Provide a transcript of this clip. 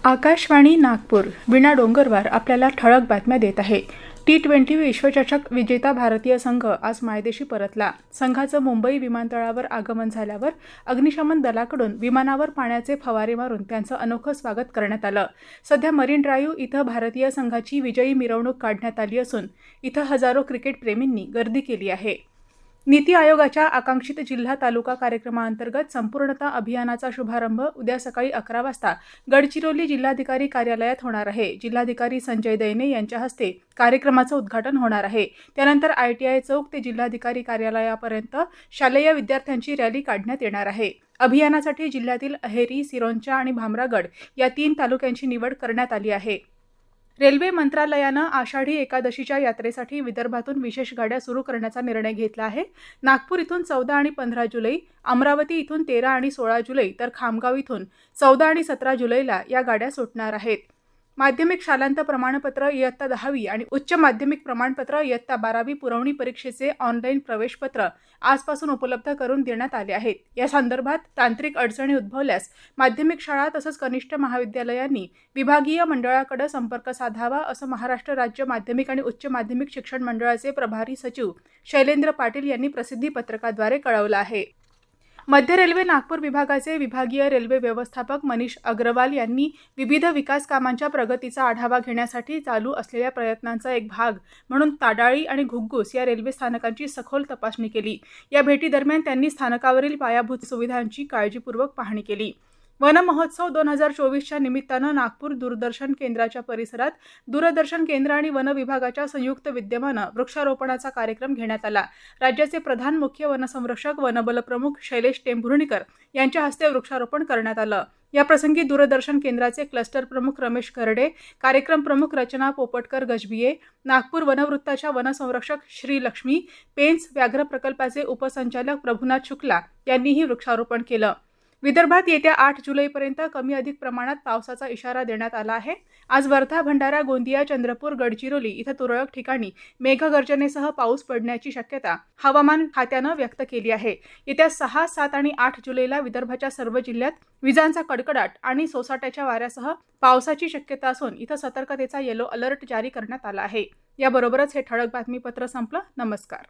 आकाशवाणी नागपूर वीणा डोंगरवार आपल्याला ठळक बातम्या देत आहे। T20 विश्वचषक विजेता भारतीय संघ आज मायदेशी परतला। संघाचं मुंबई विमानतळावर आगमन झाल्यावर अग्निशमन दलाकडून विमानावर पाण्याचे फवारे मारून त्यांचं अनोखं स्वागत करण्यात आलं। सध्या मरीन ड्राईव्ह इथं भारतीय संघाची विजयी मिरवणूक काढण्यात आली असून इथं हजारो क्रिकेट प्रेमींनी गर्दी केली आहे। नीति आयोगाच्या आकांक्षित जिल्हा तालुका कार्यक्रमाअंतर्गत संपूर्णता अभियानाचा शुभारंभ उद्या सकाळी 11 वाजता गडचिरोली जिल्हाधिकारी कार्यालयात होणार आहे। जिल्हाधिकारी संजय दैने यांच्या हस्ते कार्यक्रमाचं उद्घाटन होणार आहे। त्यानंतर ITI चौक ते जिल्हाधिकारी कार्यालयापर्यंत शालेय विद्यार्थ्यांची रॅली काढण्यात येणार आहे। अभियानासाठी जिल्ह्यातील अहेरी, सिरोंचा आणि भामरागड या 3 तालुक्यांची निवड करण्यात आली आहे। रेल्वे मंत्रालयानं आषाढी एकादशीच्या यात्रेसाठी विदर्भातून विशेष गाड्या सुरू करण्याचा निर्णय घेतला आहे। नागपूर इथून 14 आणि 15 जुलै, अमरावती इथून 13 आणि 16 जुलै तर खामगाव इथून 14 आणि 17 जुलैला या गाड्या सुटणार आहेत। माध्यमिक शालांत प्रमाणपत्र इयत्ता 10वी आणि उच्च माध्यमिक प्रमाणपत्र इयत्ता 12वी पुरवणी परीक्षेचे ऑनलाईन प्रवेशपत्र आजपासून उपलब्ध करून देण्यात आले आहेत। या संदर्भात तांत्रिक अडचणी उद्भवल्यास माध्यमिक शाळा तसंच कनिष्ठ महाविद्यालयांनी विभागीय मंडळाकडे संपर्क साधावा असं महाराष्ट्र राज्य माध्यमिक आणि उच्च माध्यमिक शिक्षण मंडळाचे प्रभारी सचिव शैलेंद्र पाटील यांनी प्रसिद्धी पत्रकाद्वारे कळवलं आहे। मध्य रेल्वे नागपूर विभागाचे विभागीय रेल्वे व्यवस्थापक मनीष अग्रवाल यांनी विविध विकास कामांच्या प्रगतीचा आढावा घेण्यासाठी चालू असलेल्या प्रयत्नांचा एक भाग म्हणून ताडाळी आणि घुग्गुस या रेल्वे स्थानकांची सखोल तपासणी केली। या भेटीदरम्यान त्यांनी स्थानकावरील पायाभूत सुविधांची काळजीपूर्वक पाहणी केली। वन महोत्सव 2024च्या निमित्तानं नागपूर दूरदर्शन केंद्राच्या परिसरात दूरदर्शन केंद्र आणि वन विभागाच्या संयुक्त विद्यमानं वृक्षारोपणाचा कार्यक्रम घेण्यात आला। राज्याचे प्रधान मुख्य वनसंरक्षक वनबल प्रमुख शैलेश टेंभुर्णीकर यांच्या हस्ते वृक्षारोपण करण्यात आलं। या प्रसंगी दूरदर्शन केंद्राचे क्लस्टर प्रमुख रमेश करडे, कार्यक्रम प्रमुख रचना पोपटकर गजबिये, नागपूर वनवृत्ताच्या वनसंरक्षक श्री लक्ष्मी, पेंच व्याघ्र प्रकल्पाचे उपसंचालक प्रभुनाथ शुक्ला यांनीही वृक्षारोपण केलं। विदर्भात येत्या 8 जुलैपर्यंत कमी अधिक प्रमाणात पावसाचा इशारा देण्यात आला आहे। आज वर्धा, भंडारा, गोंदिया, चंद्रपूर, गडचिरोली इथं तुरळक ठिकाणी मेघगर्जनेसह पाऊस पडण्याची शक्यता हवामान खात्यानं व्यक्त केली आहे। येत्या 6, 7 आणि 8 जुलैला विदर्भाच्या सर्व जिल्ह्यात विजांचा कडकडाट आणि सोसाट्याच्या वाऱ्यासह पावसाची शक्यता असून इथं सतर्कतेचा येलो अलर्ट जारी करण्यात आला आहे। याबरोबरच हे ठळक बातमीपत्र संपलं। नमस्कार।